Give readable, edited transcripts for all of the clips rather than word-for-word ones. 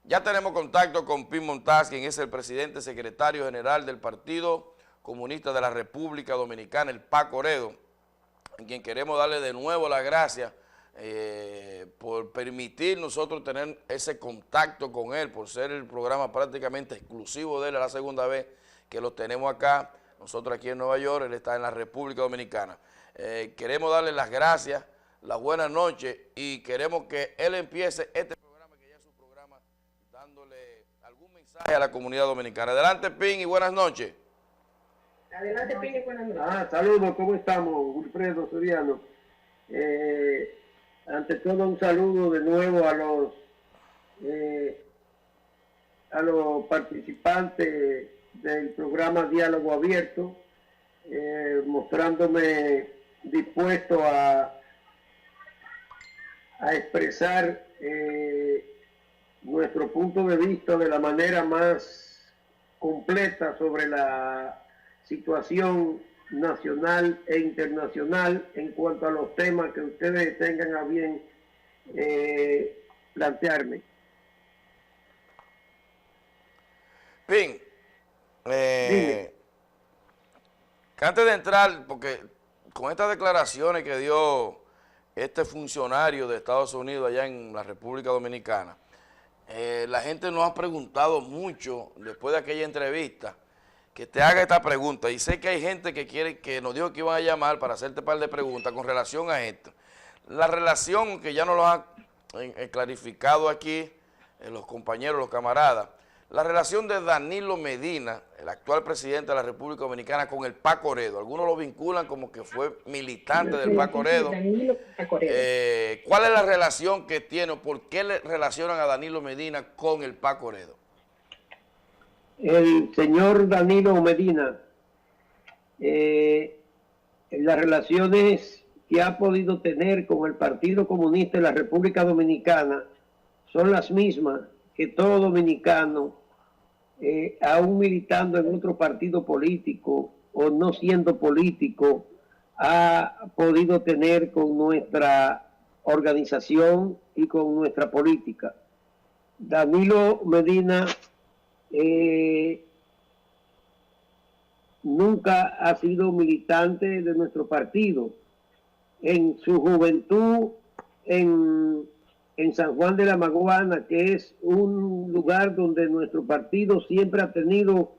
Ya tenemos contacto con Pín Montaz, quien es el presidente secretario general del Partido Comunista de la República Dominicana, el PAC-OREDO, a quien queremos darle de nuevo las gracias por permitir nosotros tener ese contacto con él, por ser el programa prácticamente exclusivo de él, es la segunda vez que lo tenemos acá, nosotros aquí en Nueva York, él está en la República Dominicana. Queremos darle las gracias, las buenas noches y queremos que él empiece este programa, que ya es su programa, dándole algún mensaje a la comunidad dominicana. Adelante, Pín, y buenas noches. Adelante, Pín, y buenas noches. Saludos, ¿cómo estamos? Wilfredo Soriano. Ante todo, un saludo de nuevo a los participantes del programa Diálogo Abierto, mostrándome dispuesto a expresar nuestro punto de vista de la manera más completa sobre la situación nacional e internacional en cuanto a los temas que ustedes tengan a bien plantearme. Pín, que antes de entrar, porque con estas declaraciones que dio este funcionario de Estados Unidos allá en la República Dominicana, la gente nos ha preguntado mucho después de aquella entrevista, que te haga esta pregunta, y sé que hay gente que quiere, que nos dijo que iban a llamar para hacerte un par de preguntas con relación a esto. La relación que ya nos lo han clarificado aquí los compañeros, los camaradas, la relación de Danilo Medina, el actual presidente de la República Dominicana, con el PAC-OREDO. Algunos lo vinculan como que fue militante del PAC-OREDO. ¿Cuál es la relación que tiene o por qué le relacionan a Danilo Medina con el PAC-OREDO? El señor Danilo Medina, las relaciones que ha podido tener con el Partido Comunista de la República Dominicana son las mismas que todo dominicano, aún militando en otro partido político o no siendo político, ha podido tener con nuestra organización y con nuestra política. Danilo Medina nunca ha sido militante de nuestro partido. En su juventud en San Juan de la Maguana, que es un lugar donde nuestro partido siempre ha tenido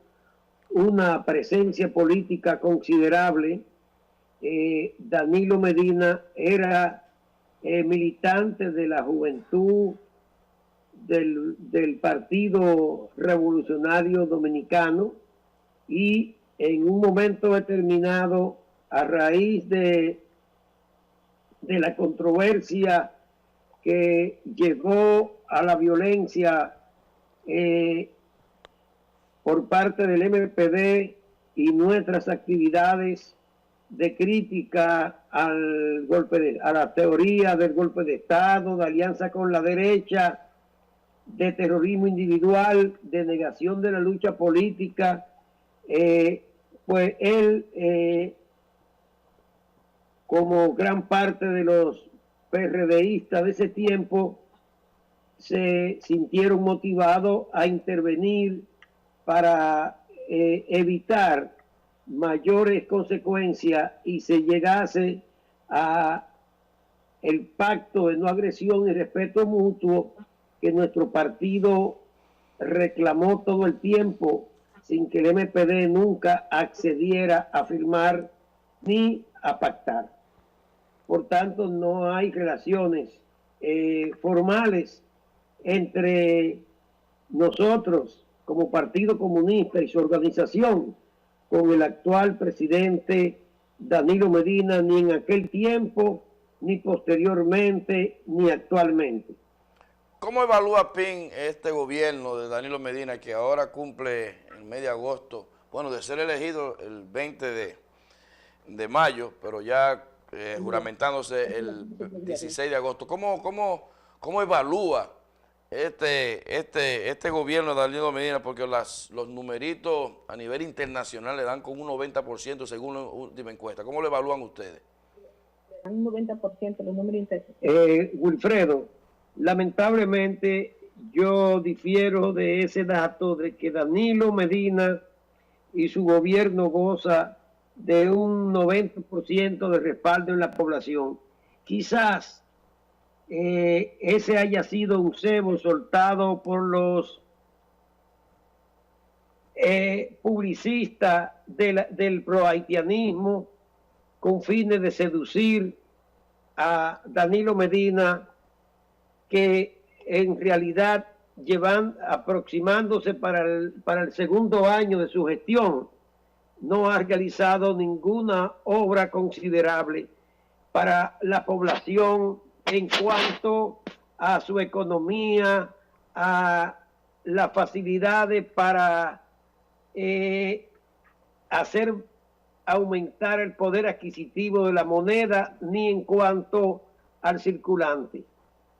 una presencia política considerable, Danilo Medina era militante de la juventud del Partido Revolucionario Dominicano, y en un momento determinado, a raíz de la controversia que llegó a la violencia por parte del MPD y nuestras actividades de crítica al golpe a la teoría del golpe de Estado, de alianza con la derecha, de terrorismo individual, de negación de la lucha política, pues él, como gran parte de los PRDistas de ese tiempo, se sintieron motivados a intervenir para evitar mayores consecuencias y se llegase a el pacto de no agresión y respeto mutuo que nuestro partido reclamó todo el tiempo, sin que el MPD nunca accediera a firmar ni a pactar. Por tanto, no hay relaciones formales entre nosotros como Partido Comunista y su organización con el actual presidente Danilo Medina, ni en aquel tiempo, ni posteriormente, ni actualmente. ¿Cómo evalúa Pín este gobierno de Danilo Medina, que ahora cumple el mes de agosto, bueno, de ser elegido el 20 de mayo, pero ya juramentándose el 16 de agosto? ¿Cómo evalúa este gobierno de Danilo Medina? Porque los numeritos a nivel internacional le dan con un 90% según la última encuesta. ¿Cómo lo evalúan ustedes? Le dan un 90% los números internacionales. Wilfredo, lamentablemente yo difiero de ese dato de que Danilo Medina y su gobierno goza de un 90% de respaldo en la población. Quizás ese haya sido un cebo soltado por los publicistas del prohaitianismo con fines de seducir a Danilo Medina, que en realidad aproximándose para el segundo año de su gestión, no ha realizado ninguna obra considerable para la población en cuanto a su economía, a las facilidades para hacer aumentar el poder adquisitivo de la moneda, ni en cuanto al circulante.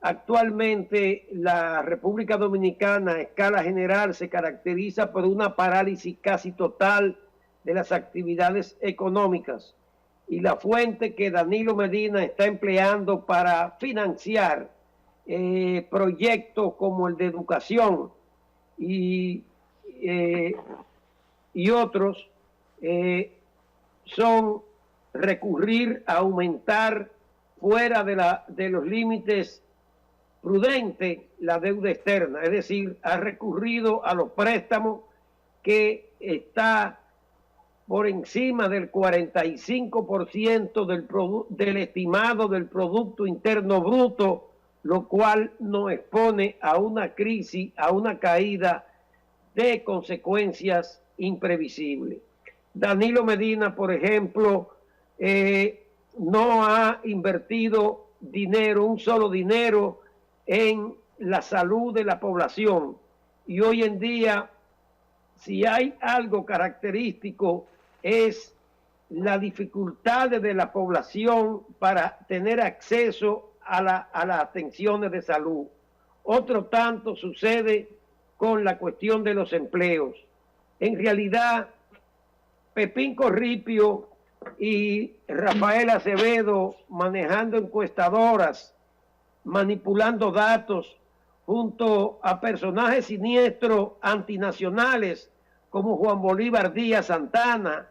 Actualmente la República Dominicana a escala general se caracteriza por una parálisis casi total de las actividades económicas, y la fuente que Danilo Medina está empleando para financiar proyectos como el de educación y otros son recurrir a aumentar fuera de los límites prudentes la deuda externa, es decir, ha recurrido a los préstamos que está por encima del 45% del estimado del Producto Interno Bruto, lo cual nos expone a una crisis, a una caída de consecuencias imprevisibles. Danilo Medina, por ejemplo, no ha invertido dinero, un solo dinero, en la salud de la población. Y hoy en día, si hay algo característico, es la dificultad de la población para tener acceso a las atenciones de salud. Otro tanto sucede con la cuestión de los empleos. En realidad, Pepín Corripio y Rafael Acevedo, manejando encuestadoras, manipulando datos, junto a personajes siniestros antinacionales como Juan Bolívar Díaz Santana,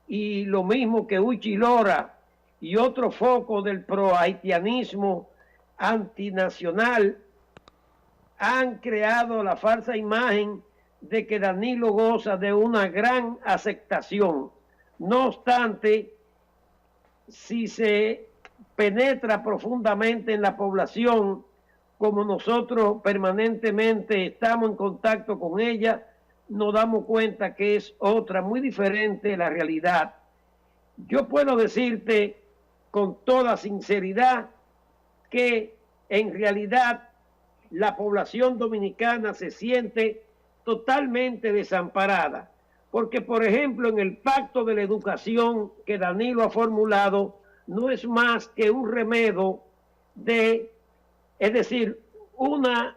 y lo mismo que Uchi Lora, y otro foco del prohaitianismo antinacional, han creado la falsa imagen de que Danilo goza de una gran aceptación. No obstante, si se penetra profundamente en la población, como nosotros permanentemente estamos en contacto con ella, nos damos cuenta que es otra, muy diferente de la realidad. Yo puedo decirte con toda sinceridad que en realidad la población dominicana se siente totalmente desamparada, porque por ejemplo en el pacto de la educación que Danilo ha formulado no es más que un remedio es decir, una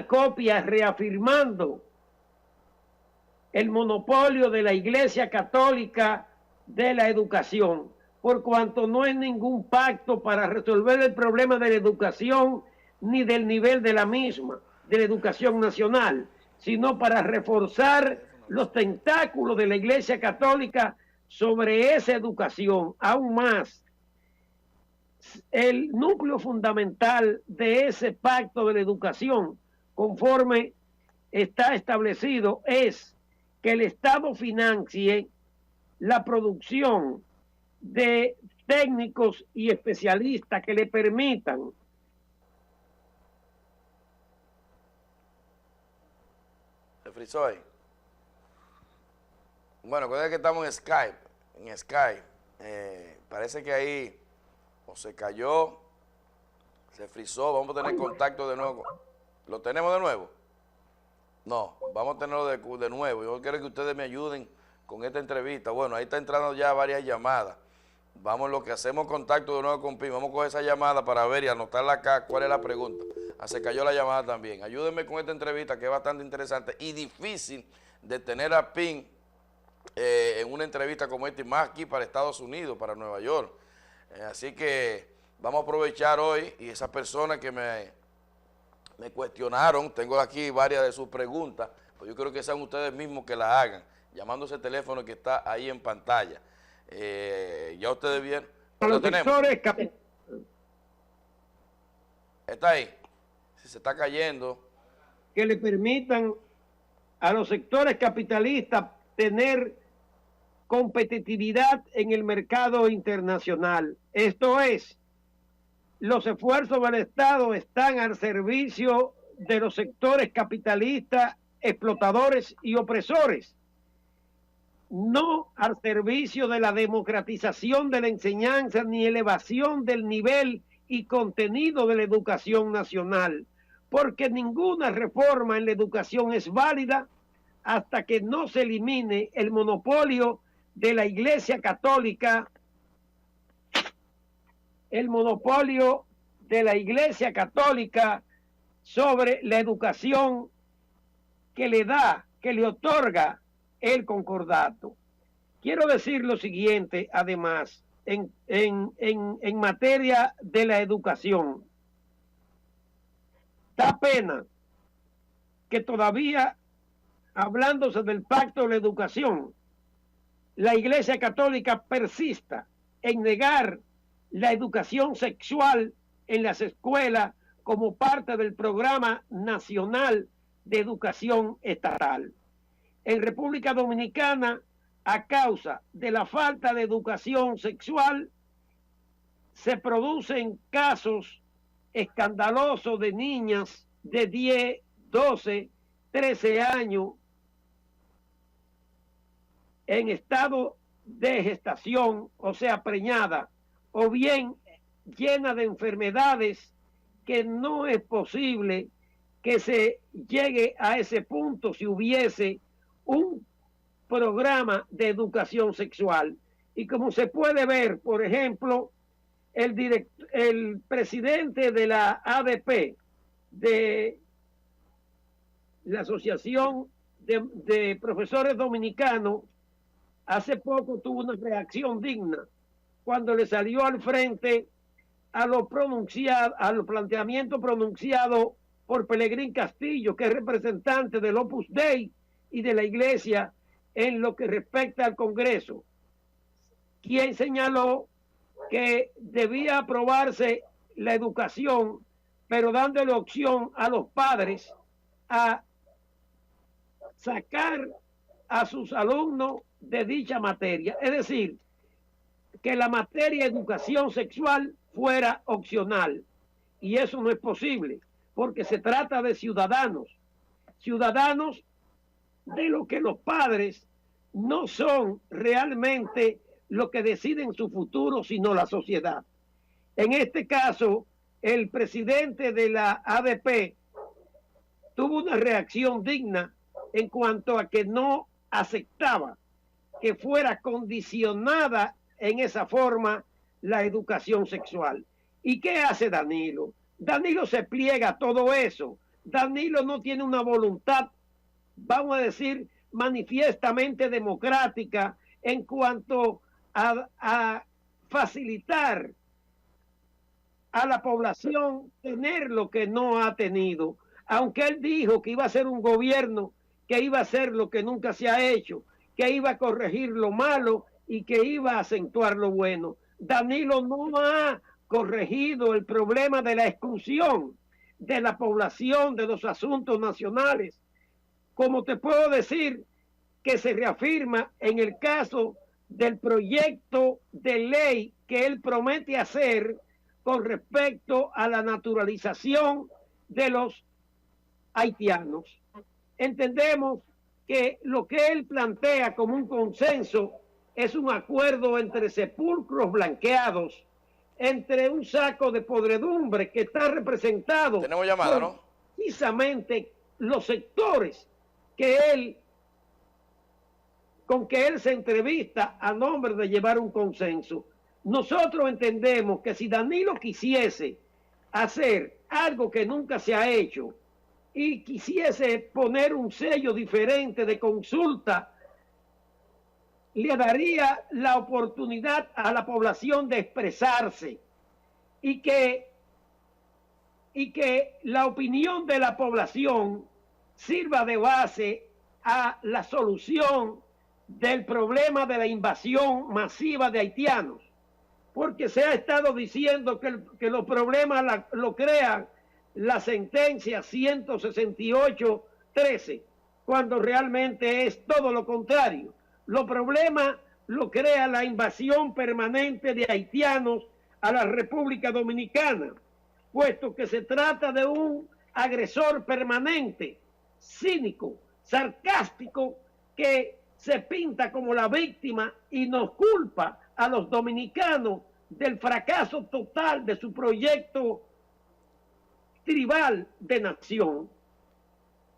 copia reafirmando el monopolio de la Iglesia Católica de la educación, por cuanto no es ningún pacto para resolver el problema de la educación ni del nivel de la misma, de la educación nacional, sino para reforzar los tentáculos de la Iglesia Católica sobre esa educación. Aún más, el núcleo fundamental de ese pacto de la educación, conforme está establecido, es que el Estado financie la producción de técnicos y especialistas que le permitan ¿Se frizó ahí? Bueno, recuerda que estamos en Skype. Parece que ahí o se cayó, se frizó. Vamos a tener contacto de nuevo. ¿Lo tenemos de nuevo? No, vamos a tenerlo de nuevo. Yo quiero que ustedes me ayuden con esta entrevista. Bueno, ahí está entrando ya varias llamadas. Vamos, lo que hacemos contacto de nuevo con PIN. Vamos a coger esa llamada para ver y anotarla acá. ¿Cuál es la pregunta? Se cayó la llamada también. Ayúdenme con esta entrevista que es bastante interesante y difícil de tener a PIN en una entrevista como esta, y más aquí para Estados Unidos, para Nueva York. Así que vamos a aprovechar hoy, y esa persona que me me cuestionaron, tengo aquí varias de sus preguntas, pues yo creo que sean ustedes mismos que las hagan, llamando ese teléfono que está ahí en pantalla. Ya ustedes vieron. A ¿Lo los tenemos? sectores Está ahí. Si se está cayendo. que le permitan a los sectores capitalistas tener competitividad en el mercado internacional. Esto es, los esfuerzos del Estado están al servicio de los sectores capitalistas, explotadores y opresores, no al servicio de la democratización de la enseñanza ni elevación del nivel y contenido de la educación nacional, porque ninguna reforma en la educación es válida hasta que no se elimine el monopolio de la Iglesia Católica, sobre la educación que le otorga el concordato. Quiero decir lo siguiente, además, en materia de la educación. Da pena que todavía, hablándose del pacto de la educación, la Iglesia Católica persista en negar la educación sexual en las escuelas como parte del Programa Nacional de Educación Estatal. En República Dominicana, a causa de la falta de educación sexual, se producen casos escandalosos de niñas de 10, 12, 13 años en estado de gestación, o sea, preñada, o bien llena de enfermedades que no es posible que se llegue a ese punto si hubiese un programa de educación sexual. Y como se puede ver, por ejemplo, el presidente de la ADP, de la Asociación de Profesores Dominicanos, hace poco tuvo una reacción digna cuando le salió al frente a los planteamientos pronunciados por Pelegrín Castillo, que es representante del Opus Dei y de la Iglesia en lo que respecta al Congreso, quien señaló que debía aprobarse la educación, pero dándole opción a los padres a sacar a sus alumnos de dicha materia. Es decir, que la materia educación sexual fuera opcional. Y eso no es posible, porque se trata de ciudadanos de lo que los padres no son realmente lo que deciden su futuro, sino la sociedad. En este caso, el presidente de la ADP tuvo una reacción digna en cuanto a que no aceptaba que fuera condicionada en esa forma la educación sexual. ¿Y qué hace Danilo? Danilo se pliega a todo eso. Danilo no tiene una voluntad, vamos a decir, manifiestamente democrática en cuanto a facilitar a la población tener lo que no ha tenido. Aunque él dijo que iba a ser un gobierno que iba a hacer lo que nunca se ha hecho, que iba a corregir lo malo y que iba a acentuar lo bueno. Danilo no ha corregido el problema de la exclusión de la población de los asuntos nacionales. Como te puedo decir que se reafirma en el caso del proyecto de ley que él promete hacer con respecto a la naturalización de los haitianos. Entendemos que lo que él plantea como un consenso es un acuerdo entre sepulcros blanqueados, entre un saco de podredumbre que está representado. Tenemos llamada, ¿no? Precisamente los sectores con que él se entrevista a nombre de llevar un consenso. Nosotros entendemos que si Danilo quisiese hacer algo que nunca se ha hecho y quisiese poner un sello diferente de consulta, le daría la oportunidad a la población de expresarse y que y que la opinión de la población sirva de base a la solución del problema de la invasión masiva de haitianos, porque se ha estado diciendo que los problemas lo crean la sentencia 168-13, cuando realmente es todo lo contrario. Los problemas lo crea la invasión permanente de haitianos a la República Dominicana, puesto que se trata de un agresor permanente, cínico, sarcástico, que se pinta como la víctima y nos culpa a los dominicanos del fracaso total de su proyecto tribal de nación.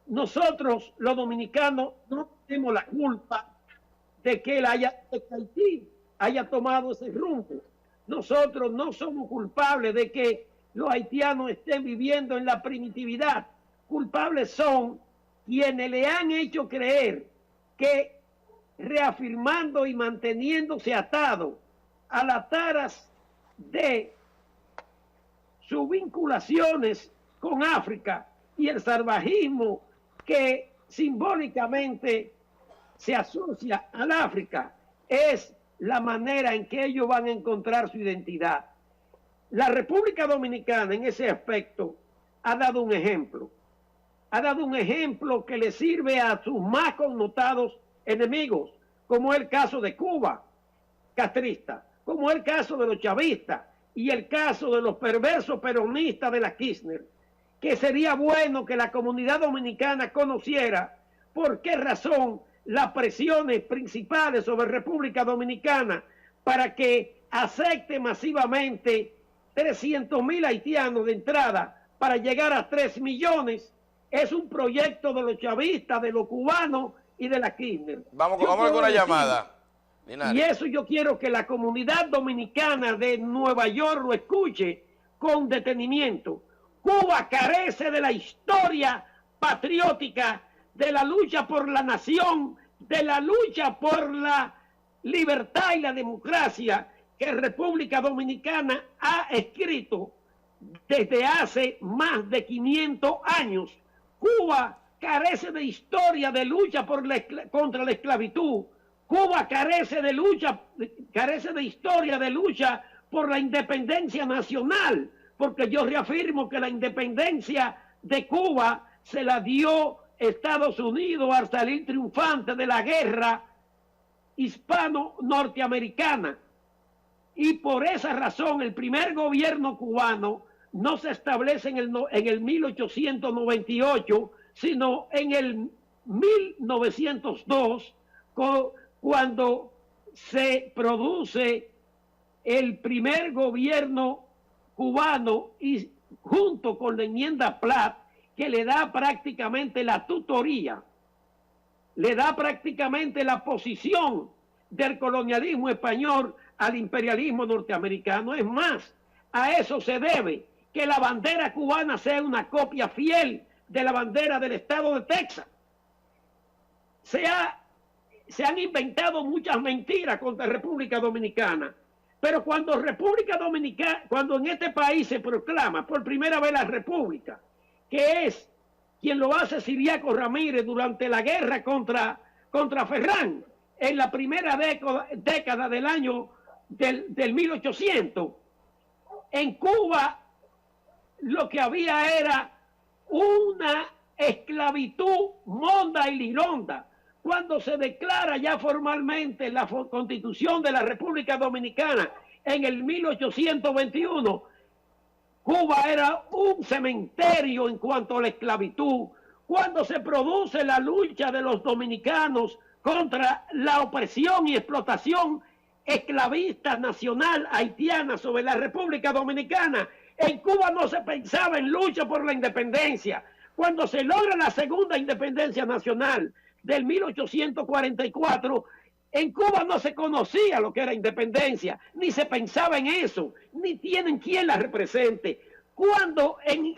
Nosotros, los dominicanos, no tenemos la culpa de que Haití haya tomado ese rumbo. Nosotros no somos culpables de que los haitianos estén viviendo en la primitividad. Culpables son quienes le han hecho creer que, reafirmando y manteniéndose atado a las taras de sus vinculaciones con África y el salvajismo que simbólicamente se asocia al África, es la manera en que ellos van a encontrar su identidad. La República Dominicana en ese aspecto ha dado un ejemplo. Ha dado un ejemplo que le sirve a sus más connotados enemigos, como el caso de Cuba, castrista, como el caso de los chavistas y el caso de los perversos peronistas de la Kirchner, que sería bueno que la comunidad dominicana conociera por qué razón las presiones principales sobre República Dominicana para que acepte masivamente 300.000 haitianos de entrada para llegar a 3 millones es un proyecto de los chavistas, de los cubanos y de la Kirchner. Vamos con una llamada. Linares. Y eso yo quiero que la comunidad dominicana de Nueva York lo escuche con detenimiento. Cuba carece de la historia patriótica, de la lucha por la nación, de la lucha por la libertad y la democracia que República Dominicana ha escrito desde hace más de 500 años. Cuba carece de historia de lucha contra la esclavitud. Cuba carece de historia de lucha por la independencia nacional, porque yo reafirmo que la independencia de Cuba se la dio Estados Unidos al salir triunfante de la guerra hispano-norteamericana. Y por esa razón el primer gobierno cubano no se establece en el 1898, sino en el 1902, cuando se produce el primer gobierno cubano y junto con la enmienda Platt, que le da prácticamente la tutoría, le da prácticamente la posición del colonialismo español al imperialismo norteamericano. Es más, a eso se debe que la bandera cubana sea una copia fiel de la bandera del estado de Texas. Se han inventado muchas mentiras contra República Dominicana, pero cuando en este país se proclama por primera vez la República, que es quien lo hace Ciriaco Ramírez durante la guerra contra Ferrán, en la primera década del año del 1800, en Cuba lo que había era una esclavitud monda y lironda. Cuando se declara ya formalmente la Constitución de la República Dominicana en el 1821, Cuba era un cementerio en cuanto a la esclavitud. Cuando se produce la lucha de los dominicanos contra la opresión y explotación esclavista nacional haitiana sobre la República Dominicana, en Cuba no se pensaba en lucha por la independencia. Cuando se logra la segunda independencia nacional del 1844, en Cuba no se conocía lo que era independencia, ni se pensaba en eso, ni tienen quien la represente. Cuando en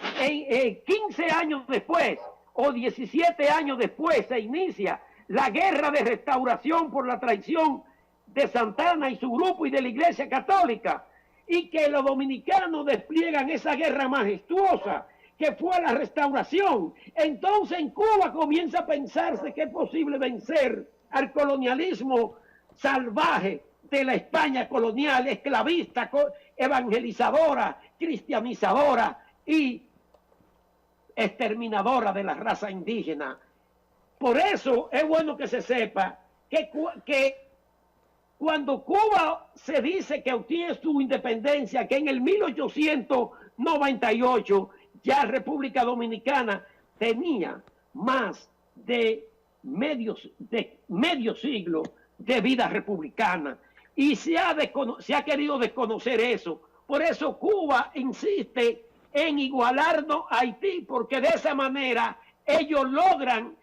15 años después o 17 años después se inicia la guerra de restauración por la traición de Santana y su grupo y de la Iglesia Católica, y que los dominicanos despliegan esa guerra majestuosa que fue la restauración. Entonces en Cuba comienza a pensarse que es posible vencer al colonialismo salvaje de la España colonial, esclavista, evangelizadora, cristianizadora y exterminadora de la raza indígena. Por eso es bueno que se sepa que cuando Cuba se dice que obtiene su independencia, que en el 1898 ya República Dominicana tenía más de medio siglo de vida republicana, y se ha querido desconocer eso. Por eso Cuba insiste en igualarnos a Haití, porque de esa manera ellos logran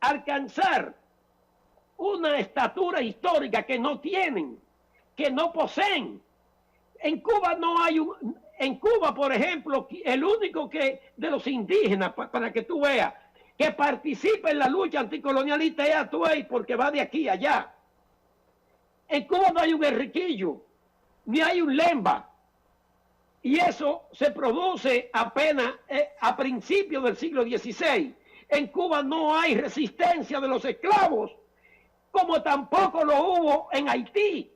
alcanzar una estatura histórica que no tienen, que no poseen. En Cuba no hay en Cuba, por ejemplo, el único que de los indígenas, para que tú veas, que participa en la lucha anticolonialista es Atuey, porque va de aquí a allá. En Cuba no hay un Enriquillo, ni hay un Lemba. Y eso se produce apenas a principios del siglo XVI. En Cuba no hay resistencia de los esclavos, como tampoco lo hubo en Haití.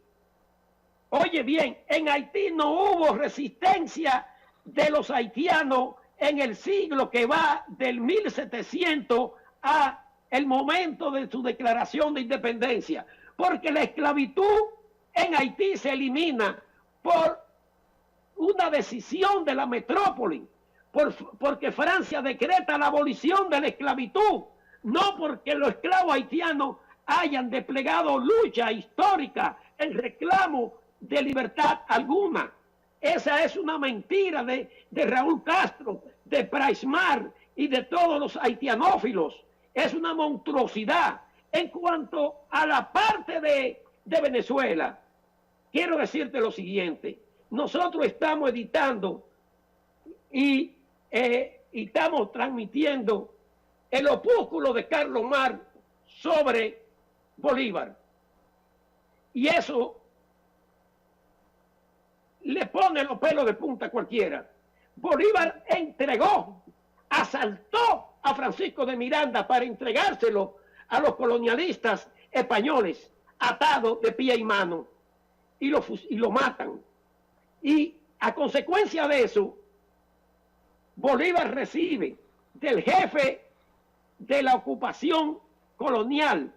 Oye bien, en Haití no hubo resistencia de los haitianos en el siglo que va del 1700 a el momento de su declaración de independencia, porque la esclavitud en Haití se elimina por una decisión de la metrópoli, porque Francia decreta la abolición de la esclavitud, no porque los esclavos haitianos hayan desplegado lucha histórica en reclamo de libertad alguna. Esa es una mentira de Raúl Castro, de Praismar y de todos los haitianófilos. Es una monstruosidad. En cuanto a la parte de Venezuela, quiero decirte lo siguiente. Nosotros estamos editando y estamos transmitiendo el opúsculo de Carlos Mar sobre Bolívar. Y eso le pone los pelos de punta a cualquiera. Bolívar asaltó a Francisco de Miranda para entregárselo a los colonialistas españoles, atado de pie y mano, y lo matan. Y a consecuencia de eso, Bolívar recibe del jefe de la ocupación colonial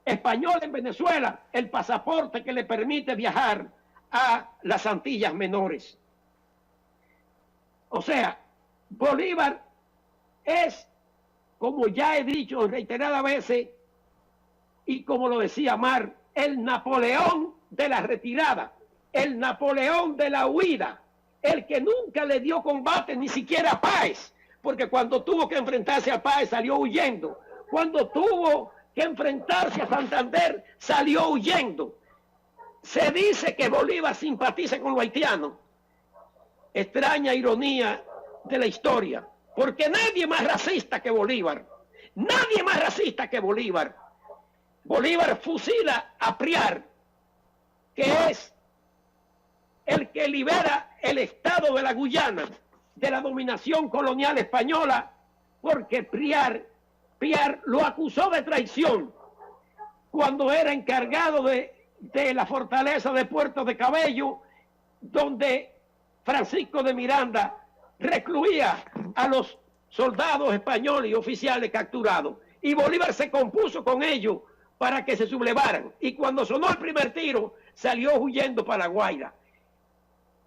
española en Venezuela el pasaporte que le permite viajar a las Antillas Menores. O sea, Bolívar es, como ya he dicho reiteradas veces, y como lo decía Mar, el Napoleón de la retirada, el Napoleón de la huida, el que nunca le dio combate ni siquiera a Páez, porque cuando tuvo que enfrentarse a Páez salió huyendo, cuando tuvo que enfrentarse a Santander salió huyendo. Se dice que Bolívar simpatiza con los haitianos. Extraña ironía de la historia, porque nadie más racista que Bolívar, nadie más racista que Bolívar. Bolívar fusila a Priar, que es el que libera el estado de la Guyana de la dominación colonial española, porque Priar lo acusó de traición cuando era encargado de la fortaleza de Puerto de Cabello, donde Francisco de Miranda recluía a los soldados españoles y oficiales capturados. Y Bolívar se compuso con ellos para que se sublevaran. Y cuando sonó el primer tiro, salió huyendo para La Guaira.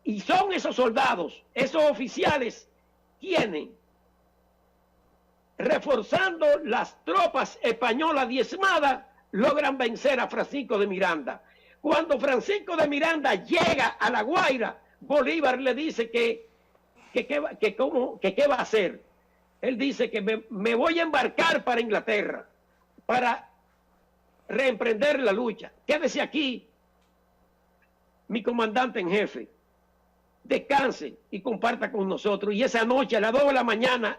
Y son esos soldados, esos oficiales, quienes, reforzando las tropas españolas diezmadas, logran vencer a Francisco de Miranda. Cuando Francisco de Miranda llega a La Guaira, Bolívar le dice que qué va a hacer. Él dice que me voy a embarcar para Inglaterra, para reemprender la lucha. Quédese aquí, mi comandante en jefe. Descanse y comparta con nosotros. Y esa noche a las 2 de la mañana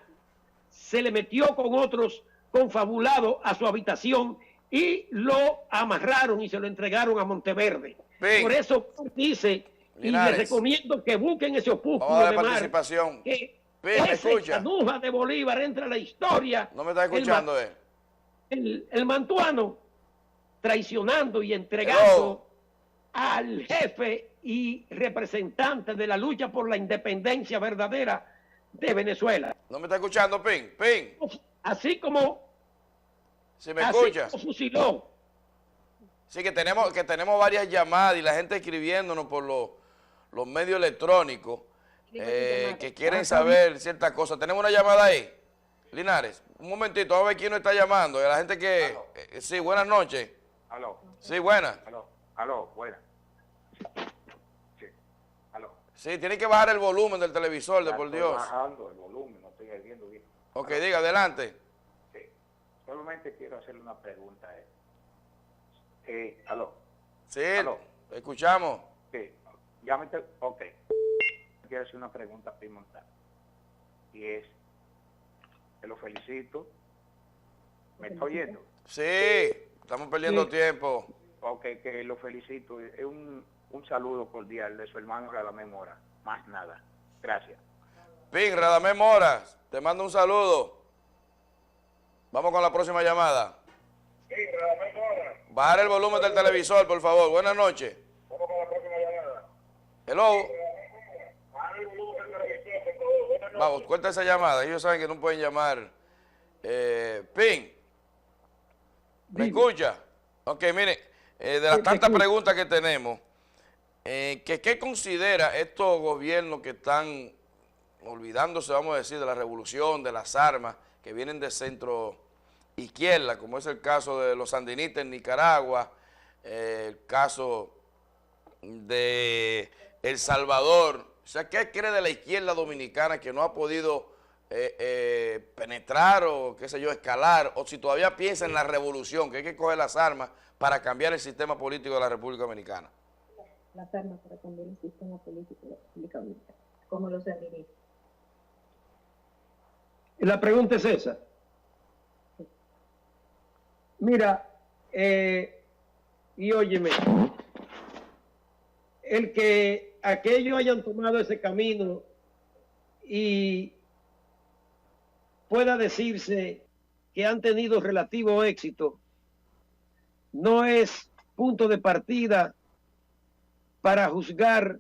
se le metió con otros confabulados a su habitación y lo amarraron y se lo entregaron a Monteverde. Ping. Por eso dice, y Linares. les recomiendo que busquen ese opúsculo Vamos a dar de Mar, participación. que Ping, ¿me ese escucha? Canuja de Bolívar entra a la historia. No me está escuchando, El mantuano traicionando y entregando al jefe y representante de la lucha por la independencia verdadera de Venezuela. ¿No me está escuchando, Ping? Ping, Así como, si me así escuchas. como fusiló. Sí, que tenemos varias llamadas y la gente escribiéndonos por los medios electrónicos que quieren saber ciertas cosas. Tenemos una llamada ahí, Linares. Un momentito, a ver quién nos está llamando. La gente que... sí, buenas noches. Aló. Sí, buenas. Aló, buenas. Sí, aló. Sí, tiene que bajar el volumen del televisor, de Ya por estoy Dios. bajando el volumen, no estoy viendo bien. Ok, Aló. diga, adelante. Sí. Solamente quiero hacerle una pregunta a él. Aló. Sí, Aló. escuchamos. Sí. Ok. Quiero hacer una pregunta a Pimentel. Y es, que lo felicito. ¿Me está oyendo? Sí, estamos perdiendo tiempo. Ok, que lo felicito. Es un saludo cordial de su hermano Radamés Mora. Más nada. Gracias. Ping, Radamés Mora, te mando un saludo. Vamos con la próxima llamada. Sí, Radamés Mora. Bajar el volumen del televisor, por favor. Buenas noches. Vamos con la próxima llamada. Hello. Vamos, corta esa llamada. Ellos saben que no pueden llamar. Ping, ¿me escucha? Ok, mire, de las tantas preguntas que tenemos, ¿qué considera estos gobiernos que están olvidándose, vamos a decir, de la revolución, de las armas, que vienen de centro izquierda, como es el caso de los sandinistas en Nicaragua, el caso de El Salvador? O sea, ¿qué cree de la izquierda dominicana que no ha podido penetrar o, qué sé yo, escalar? O si todavía piensa en la revolución, que hay que coger las armas para cambiar el sistema político de la República Dominicana. Las armas para cambiar el sistema político de la República Dominicana, como los sandinistas. La pregunta es esa. Mira, y óyeme, el que aquellos hayan tomado ese camino y pueda decirse que han tenido relativo éxito, no es punto de partida para juzgar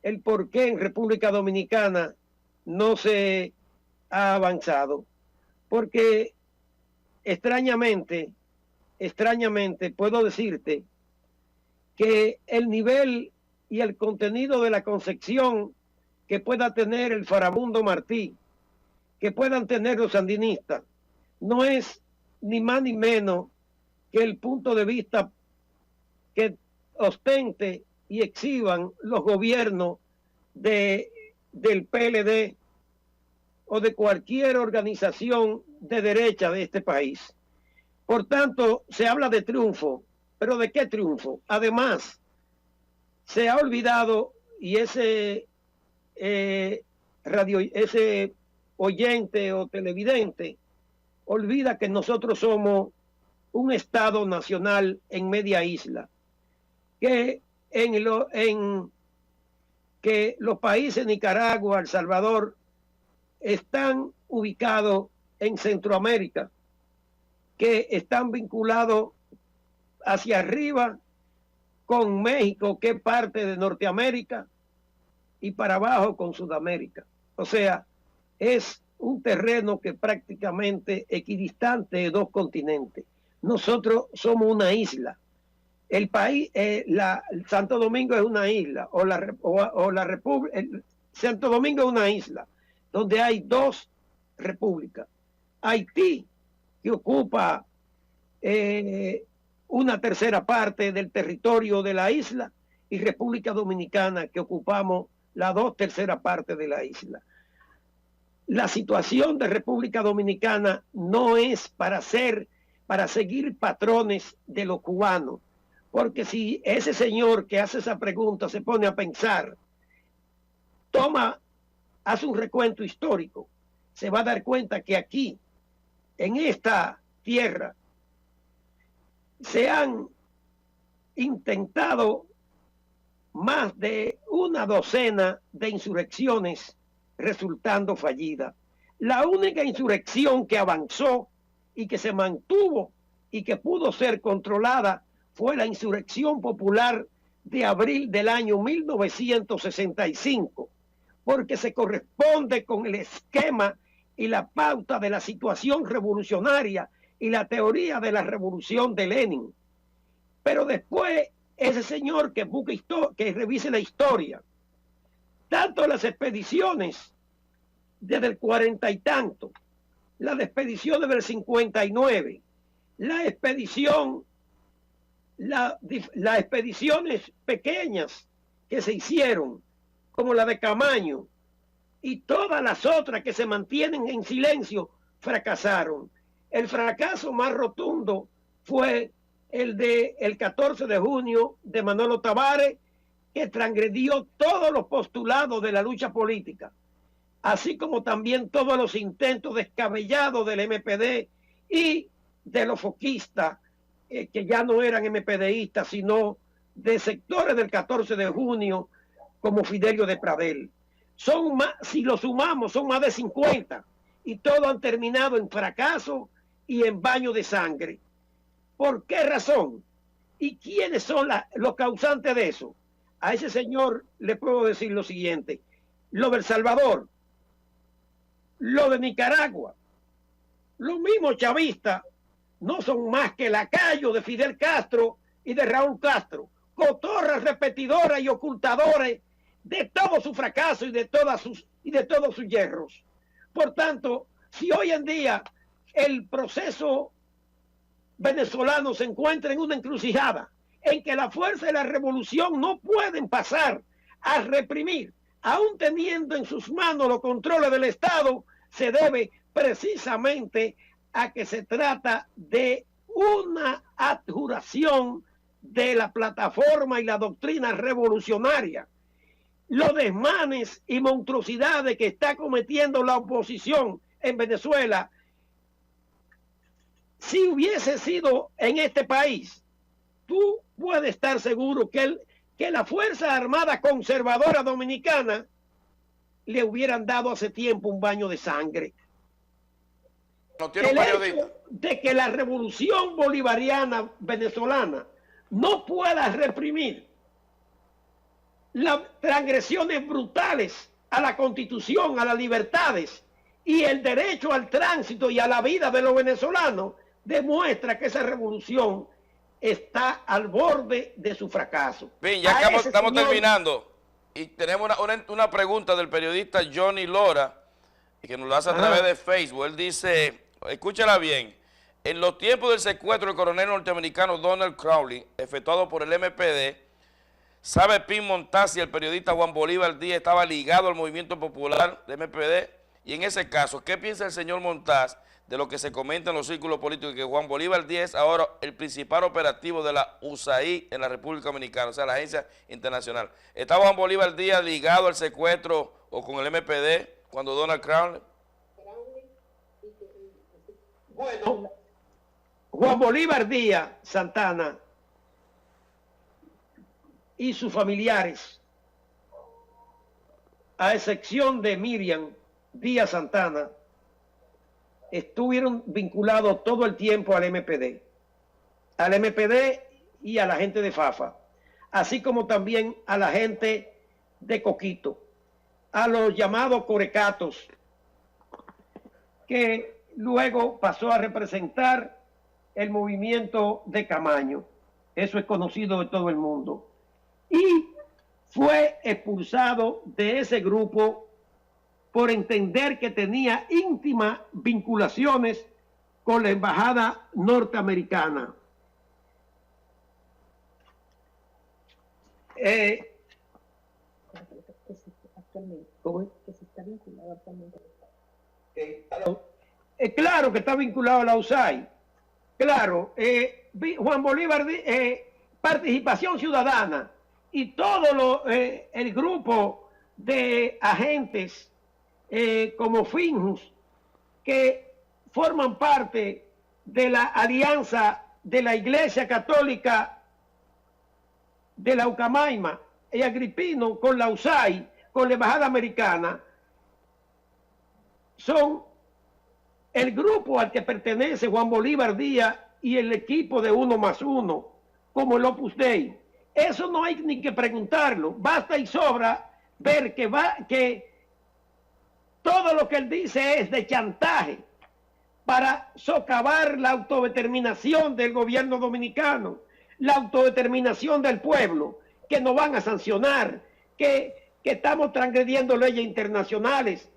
el por qué en República Dominicana no se ha avanzado, porque extrañamente puedo decirte que el nivel y el contenido de la concepción que pueda tener el Farabundo Martí, que puedan tener los sandinistas, no es ni más ni menos que el punto de vista que ostente y exhiban los gobiernos del PLD o de cualquier organización de derecha de este país. Por tanto, se habla de triunfo, pero ¿de qué triunfo? Además, se ha olvidado, y ese ese oyente o televidente olvida que nosotros somos un Estado nacional en media isla, que que los países Nicaragua, El Salvador, están ubicados en Centroamérica, que están vinculados hacia arriba con México, que es parte de Norteamérica, y para abajo con Sudamérica. O sea, es un terreno que prácticamente equidistante de dos continentes. Nosotros somos una isla. El país, Santo Domingo es una isla, Santo Domingo es una isla, donde hay dos repúblicas. Haití, que ocupa una tercera parte del territorio de la isla, y República Dominicana, que ocupamos la 2/3 partes de la isla. La situación de República Dominicana no es para seguir patrones de los cubanos, porque si ese señor que hace esa pregunta se pone a pensar, hace un recuento histórico, se va a dar cuenta que aquí, en esta tierra, se han intentado más de una docena de insurrecciones resultando fallidas. La única insurrección que avanzó y que se mantuvo y que pudo ser controlada fue la insurrección popular de abril del año 1965, porque se corresponde con el esquema y la pauta de la situación revolucionaria y la teoría de la revolución de Lenin. Pero después, ese señor que busque que revise la historia, tanto las expediciones desde el 40 y tanto, las expediciones del 59, las expediciones pequeñas que se hicieron, como la de Camaño, y todas las otras que se mantienen en silencio, fracasaron. El fracaso más rotundo fue el del 14 de junio de Manolo Tavares, que transgredió todos los postulados de la lucha política, así como también todos los intentos descabellados del MPD y de los foquistas, que ya no eran MPDistas, sino de sectores del 14 de junio, como Fidelio de Pradel. Son más, si lo sumamos, son más de 50, y todos han terminado en fracaso y en baño de sangre. ¿Por qué razón? ¿Y quiénes son los causantes de eso? A ese señor le puedo decir lo siguiente: lo del Salvador, lo de Nicaragua, los mismos chavistas no son más que lacayos de Fidel Castro y de Raúl Castro, cotorras repetidoras y ocultadores de todo su fracaso y de todos sus yerros. Por tanto, si hoy en día el proceso venezolano se encuentra en una encrucijada en que la fuerza de la revolución no pueden pasar a reprimir, aún teniendo en sus manos los controles del Estado, se debe precisamente a que se trata de una adjuración de la plataforma y la doctrina revolucionaria. Los desmanes y monstruosidades que está cometiendo la oposición en Venezuela, si hubiese sido en este país, tú puedes estar seguro que la Fuerza Armada Conservadora Dominicana le hubieran dado hace tiempo un baño de sangre. No tiene un periodista. Hecho de que la revolución bolivariana venezolana no pueda reprimir las transgresiones brutales a la Constitución, a las libertades y el derecho al tránsito y a la vida de los venezolanos, demuestra que esa revolución está al borde de su fracaso. Bien, ya estamos terminando. Y tenemos una pregunta del periodista Johnny Lora, que nos lo hace a través de Facebook. Él dice, escúchala bien: en los tiempos del secuestro del coronel norteamericano Donald Crowley, efectuado por el MPD, ¿sabe Pim Montaz si el periodista Juan Bolívar Díaz estaba ligado al movimiento popular de MPD? Y en ese caso, ¿qué piensa el señor Montaz de lo que se comenta en los círculos políticos, que Juan Bolívar Díaz es ahora el principal operativo de la USAID en la República Dominicana, o sea, la agencia internacional? ¿Está Juan Bolívar Díaz ligado al secuestro o con el MPD cuando Donald Crowley? Bueno, Juan Bolívar Díaz Santana y sus familiares, a excepción de Miriam Díaz Santana, estuvieron vinculados todo el tiempo al MPD y a la gente de Fafa, así como también a la gente de Coquito, a los llamados corecatos, que luego pasó a representar el movimiento de Camaño. Eso es conocido de todo el mundo. Y fue expulsado de ese grupo por entender que tenía íntimas vinculaciones con la embajada norteamericana. ¿Cómo es? Que se está vinculado actualmente. Claro que está vinculado a la USAID. Claro, Juan Bolívar, Participación Ciudadana y todo el grupo de agentes como Finjus, que forman parte de la alianza de la Iglesia Católica de la Ucamaima y Agripino con la USAID, con la Embajada Americana, son el grupo al que pertenece Juan Bolívar Díaz y el equipo de 1+1, como el Opus Dei. Eso no hay ni que preguntarlo, basta y sobra ver que todo lo que él dice es de chantaje para socavar la autodeterminación del gobierno dominicano, la autodeterminación del pueblo, que nos van a sancionar, que estamos transgrediendo leyes internacionales,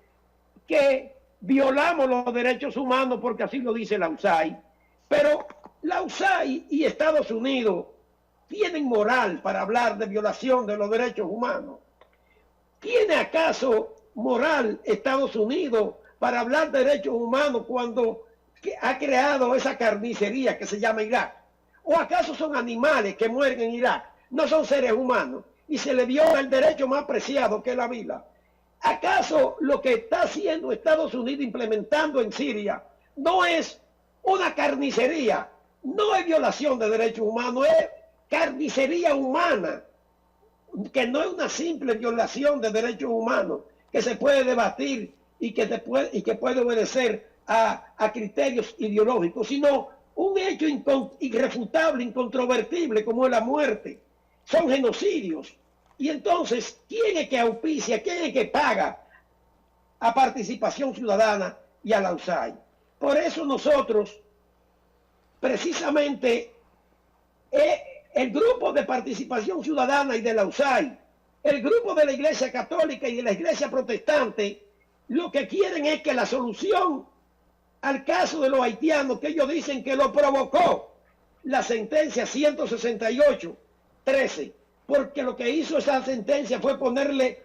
que violamos los derechos humanos porque así lo dice la USAID. Pero la USAID y Estados Unidos tienen moral para hablar de violación de los derechos humanos. ¿Tiene acaso moral Estados Unidos para hablar de derechos humanos cuando ha creado esa carnicería que se llama Irak? ¿O acaso son animales que mueren en Irak? No son seres humanos y se le viola el derecho más preciado que es la vida. ¿Acaso lo que está haciendo Estados Unidos implementando en Siria no es una carnicería? No es violación de derechos humanos, es carnicería humana, que no es una simple violación de derechos humanos, que se puede debatir y que puede obedecer a criterios ideológicos, sino un hecho irrefutable, incontrovertible, como es la muerte. Son genocidios. Y entonces, ¿quién es que auspicia, quién es que paga a Participación Ciudadana y a la USAID? Por eso nosotros, precisamente, el grupo de Participación Ciudadana y de la USAID, el grupo de la Iglesia Católica y de la Iglesia Protestante, lo que quieren es que la solución al caso de los haitianos, que ellos dicen que lo provocó la sentencia 168-13, porque lo que hizo esa sentencia fue ponerle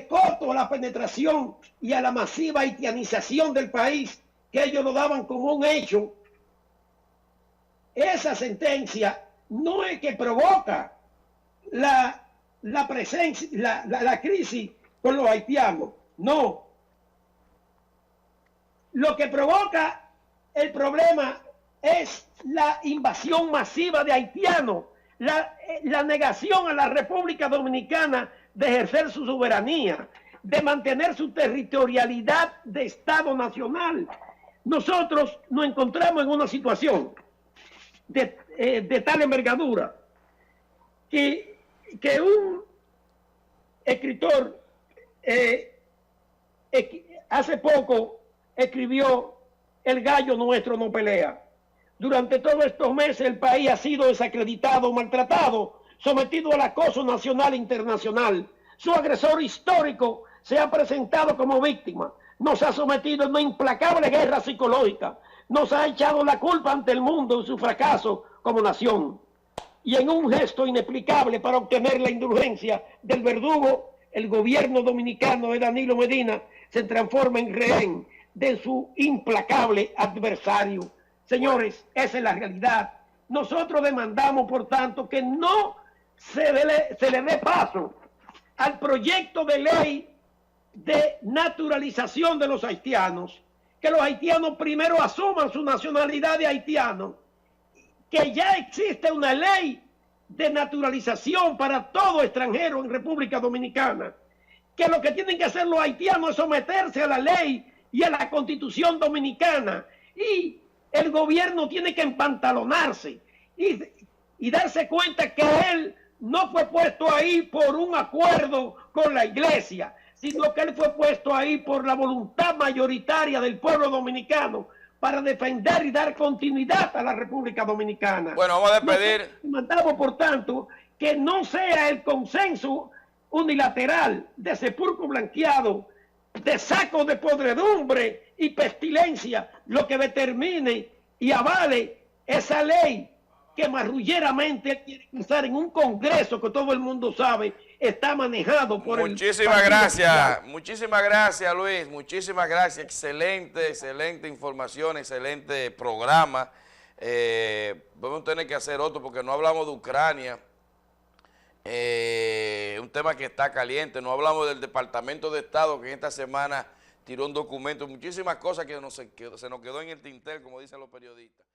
coto a la penetración y a la masiva haitianización del país, que ellos lo daban como un hecho. Esa sentencia no es que provoca la presencia, la crisis con los haitianos, no. Lo que provoca el problema es la invasión masiva de haitianos, la negación a la República Dominicana de ejercer su soberanía, de mantener su territorialidad de Estado nacional. Nosotros nos encontramos en una situación de tal envergadura que un escritor hace poco escribió: "El gallo nuestro no pelea". Durante todos estos meses el país ha sido desacreditado, maltratado, sometido al acoso nacional e internacional. Su agresor histórico se ha presentado como víctima, nos ha sometido a una implacable guerra psicológica, nos ha echado la culpa ante el mundo de su fracaso como nación. Y en un gesto inexplicable para obtener la indulgencia del verdugo, el gobierno dominicano de Danilo Medina se transforma en rehén de su implacable adversario. Señores, esa es la realidad. Nosotros demandamos, por tanto, que no se le dé paso al proyecto de ley de naturalización de los haitianos, que los haitianos primero asuman su nacionalidad de haitiano, que ya existe una ley de naturalización para todo extranjero en República Dominicana, que lo que tienen que hacer los haitianos es someterse a la ley y a la Constitución dominicana, y el gobierno tiene que empantalonarse y darse cuenta que él no fue puesto ahí por un acuerdo con la iglesia, sino que él fue puesto ahí por la voluntad mayoritaria del pueblo dominicano para defender y dar continuidad a la República Dominicana. Bueno, vamos a despedir. Mandamos, por tanto, que no sea el consenso unilateral de sepulcro blanqueado, de saco de podredumbre y pestilencia, lo que determine y avale esa ley que marrulleramente quiere usar en un Congreso que todo el mundo sabe está manejado por muchísimas gracias, muchísimas gracias, Luis, muchísimas gracias, excelente información, excelente programa. Vamos a tener que hacer otro porque no hablamos de Ucrania, un tema que está caliente, no hablamos del Departamento de Estado que esta semana tiró un documento, muchísimas cosas que se nos quedó en el tintero, como dicen los periodistas.